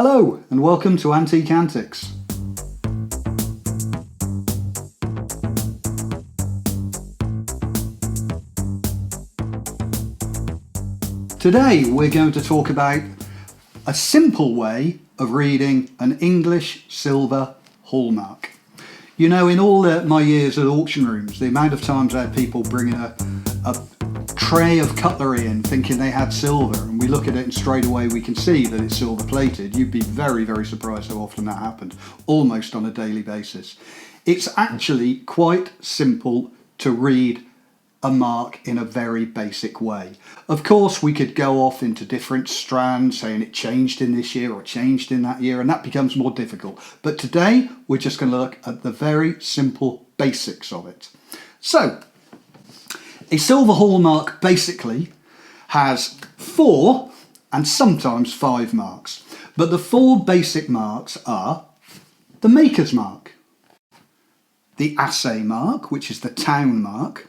Hello and welcome to Antics. Today we're going to talk about a simple way of reading an English silver hallmark. You know, in all my years at auction rooms, the amount of times I had people bringing a tray of cutlery in thinking they had silver, and we look at it and straight away we can see that it's silver plated. You'd be very, very surprised how often that happened, almost on a daily basis. It's actually quite simple to read a mark in a very basic way. Of course, we could go off into different strands saying it changed in this year or changed in that year, and that becomes more difficult. But today we're just going to look at the very simple basics of it. So, a silver hallmark basically has 4 and sometimes 5 marks. But the 4 basic marks are the maker's mark, the assay mark, which is the town mark,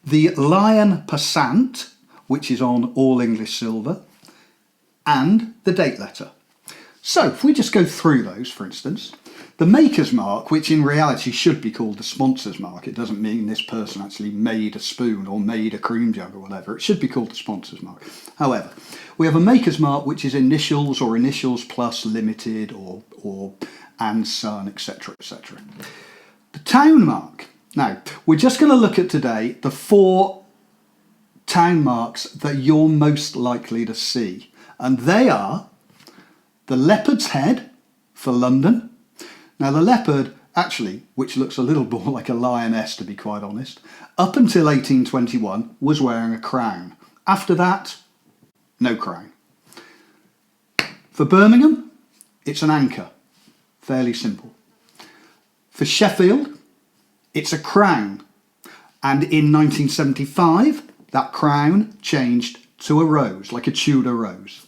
the lion passant, which is on all English silver, and the date letter. So if we just go through those, for instance, the maker's mark, which in reality should be called the sponsor's mark. It doesn't mean this person actually made a spoon or made a cream jug or whatever. It should be called the sponsor's mark. However, we have a maker's mark which is initials or initials plus limited or and son, etc, etc. The town mark. Now, we're just going to look at today the 4 town marks that you're most likely to see. And they are the leopard's head for London. Now the leopard, actually, which looks a little more like a lioness to be quite honest, up until 1821 was wearing a crown. After that, no crown. For Birmingham, it's an anchor. Fairly simple. For Sheffield, it's a crown. And in 1975, that crown changed to a rose, like a Tudor rose.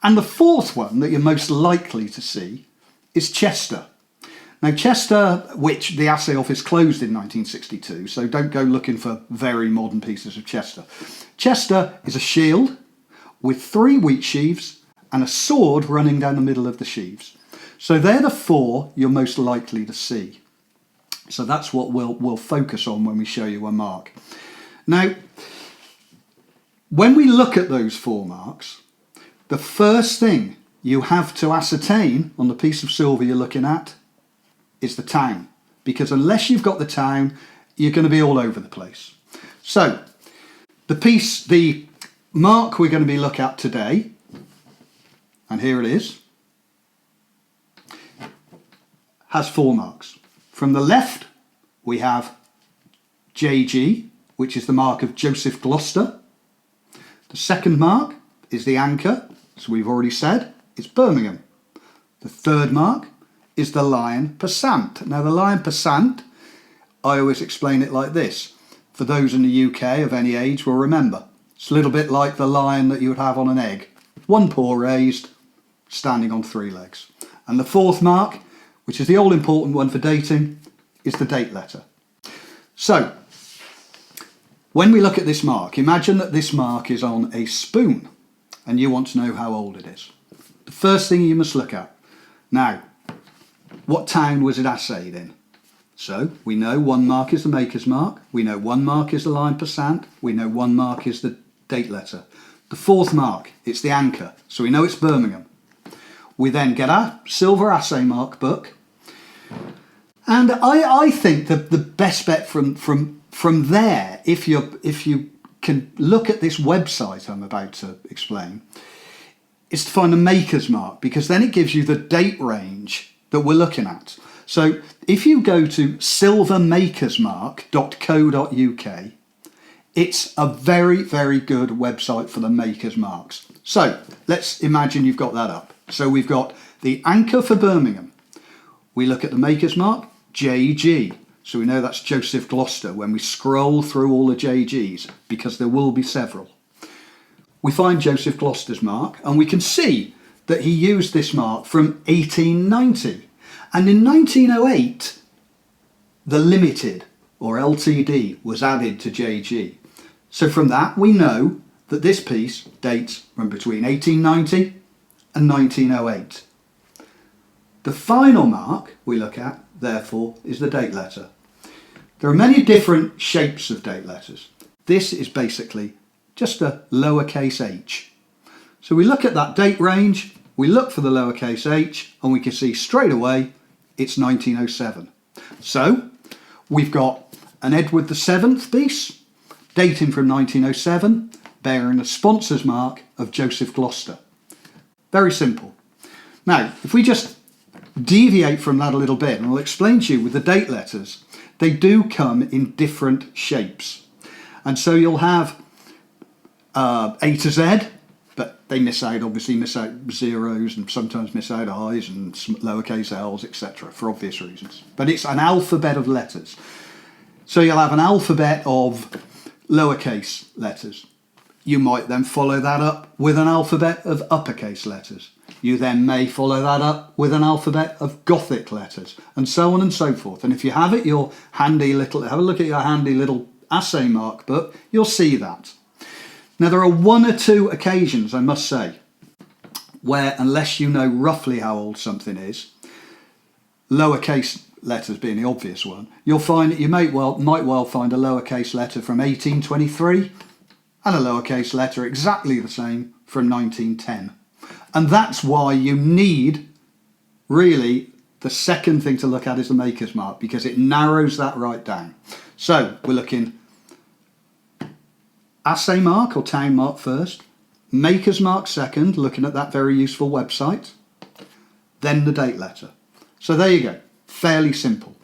And the 4th one that you're most likely to see is Chester. Now Chester, which the assay office closed in 1962, so don't go looking for very modern pieces of Chester. Chester is a shield with 3 wheat sheaves and a sword running down the middle of the sheaves. So they're the 4 you're most likely to see. So that's what we'll focus on when we show you a mark. Now, when we look at those 4 marks, the first thing you have to ascertain on the piece of silver you're looking at is the town, because unless you've got the town, you're going to be all over the place. So the mark we're going to be looking at today, and here it is, has 4 marks. From the left we have JG, which is the mark of Joseph Gloucester. The second mark is the anchor, as we've already said. It's Birmingham. The 3rd mark is the lion passant. Now the lion passant, I always explain it like this. For those in the UK of any age will remember. It's a little bit like the lion that you would have on an egg. 1 paw raised, standing on 3 legs. And the 4th mark, which is the all important one for dating, is the date letter. So, when we look at this mark, imagine that this mark is on a spoon and you want to know how old it is. The first thing you must look at. Now, what town was it assayed in? So, we know 1 mark is the maker's mark, we know 1 mark is the lion passant, we know 1 mark is the date letter. The 4th mark, it's the anchor, so we know it's Birmingham. We then get our silver assay mark book, and I think that the best bet from there, if you can look at this website I'm about to explain, is to find the maker's mark, because then it gives you the date range that we're looking at. So if you go to silvermakersmark.co.uk, it's a very, very good website for the maker's marks. So let's imagine you've got that up. So we've got the anchor for Birmingham. We look at the maker's mark, JG. So we know that's Joseph Gloucester when we scroll through all the JGs, because there will be several. We find Joseph Gloucester's mark, and we can see that he used this mark from 1890. And in 1908, the limited, or LTD, was added to JG. So from that, we know that this piece dates from between 1890 and 1908. The final mark we look at, therefore, is the date letter. There are many different shapes of date letters. This is basically just a lowercase h. So we look at that date range, we look for the lowercase h, and we can see straight away it's 1907. So we've got an Edward VII piece dating from 1907, bearing a sponsor's mark of Joseph Gloucester. Very simple. Now, if we just deviate from that a little bit, and I'll explain to you with the date letters, they do come in different shapes. And so you'll have A to Z, but they miss out zeros and sometimes miss out I's and lowercase L's, etc., for obvious reasons. But it's an alphabet of letters. So you'll have an alphabet of lowercase letters. You might then follow that up with an alphabet of uppercase letters. You then may follow that up with an alphabet of Gothic letters, and so on and so forth. And if you have it, have a look at your handy little assay mark book, you'll see that. Now, there are one or two occasions, I must say, where, unless you know roughly how old something is, lowercase letters being the obvious one, you'll find that you might well find a lowercase letter from 1823 and a lowercase letter exactly the same from 1910. And that's why you need, really, the second thing to look at is the maker's mark, because it narrows that right down. So we're looking assay mark or town mark first, maker's mark second, looking at that very useful website, then the date letter. So there you go, fairly simple.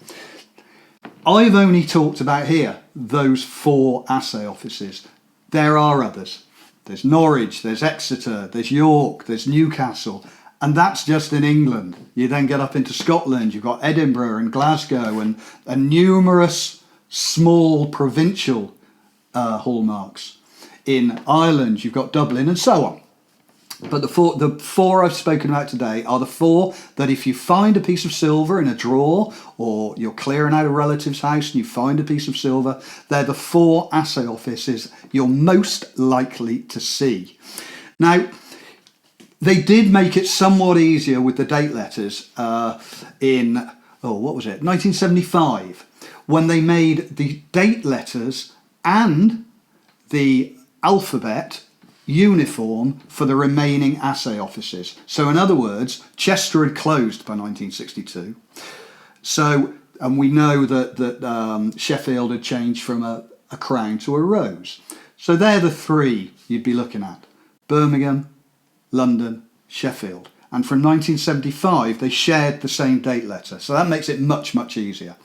I've only talked about here those 4 assay offices. There are others. There's Norwich, there's Exeter, there's York, there's Newcastle, and that's just in England. You then get up into Scotland, you've got Edinburgh and Glasgow and numerous small provincial hallmarks. In Ireland, you've got Dublin and so on. But the four I've spoken about today are the 4 that if you find a piece of silver in a drawer, or you're clearing out a relative's house and you find a piece of silver, they're the 4 assay offices you're most likely to see. Now, they did make it somewhat easier with the date letters in 1975, when they made the date letters and the alphabet uniform for the remaining assay offices. So in other words, Chester had closed by 1962. So, and we know that Sheffield had changed from a crown to a rose. So they're the 3 you'd be looking at: Birmingham, London, Sheffield. And from 1975, they shared the same date letter. So that makes it much, much easier.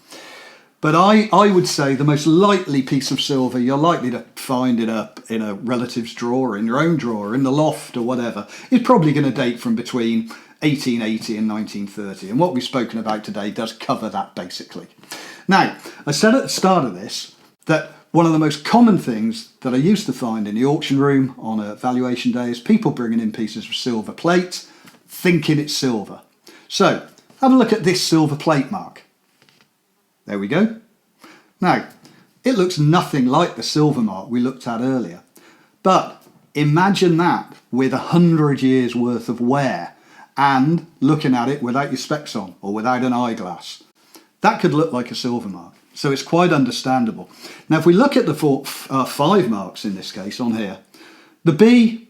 But I would say the most likely piece of silver you're likely to find in a relative's drawer, in your own drawer, in the loft or whatever, is probably going to date from between 1880 and 1930. And what we've spoken about today does cover that basically. Now, I said at the start of this that one of the most common things that I used to find in the auction room on a valuation day is people bringing in pieces of silver plate, thinking it's silver. So, have a look at this silver plate mark. There we go. Now, it looks nothing like the silver mark we looked at earlier, but imagine that with 100 years worth of wear and looking at it without your specs on or without an eyeglass. That could look like a silver mark, so it's quite understandable. Now, if we look at the 5 marks in this case on here, the B,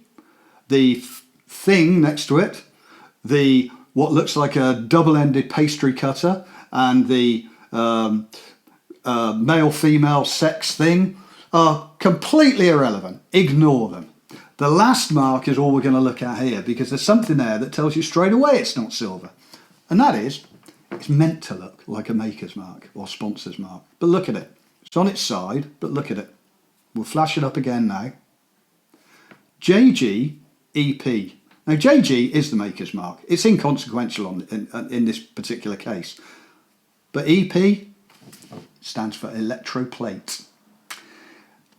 the thing next to it, the what looks like a double-ended pastry cutter, and the male-female sex thing are completely irrelevant. Ignore them. The last mark is all we're going to look at here, because there's something there that tells you straight away it's not silver. And that is, it's meant to look like a maker's mark or sponsor's mark. But look at it. It's on its side, but look at it. We'll flash it up again now. JGEP. Now, JG is the maker's mark. It's inconsequential in this particular case. But EP stands for electroplate,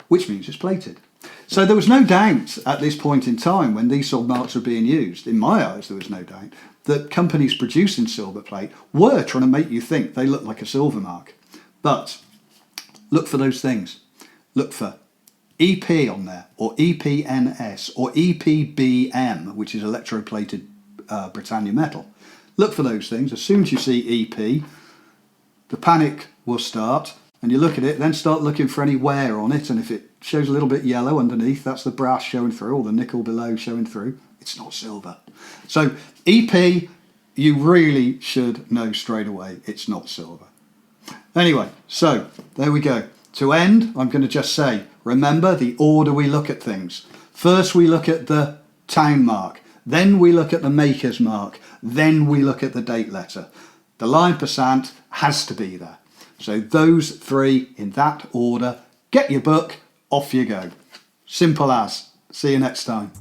which means it's plated. So there was no doubt at this point in time when these sort of marks were being used, in my eyes there was no doubt, that companies producing silver plate were trying to make you think they look like a silver mark. But look for those things. Look for EP on there, or EPNS, or EPBM, which is electroplated Britannia metal. Look for those things. As soon as you see EP, the panic will start, and you look at it, then start looking for any wear on it, and if it shows a little bit yellow underneath, that's the brass showing through, or the nickel below showing through, it's not silver. So EP, you really should know straight away it's not silver. Anyway, so there we go. To end, I'm going to just say, remember the order we look at things. First we look at the town mark, then we look at the maker's mark, then we look at the date letter. The line percent has to be there. So those three in that order. Get your book, off you go. Simple as. See you next time.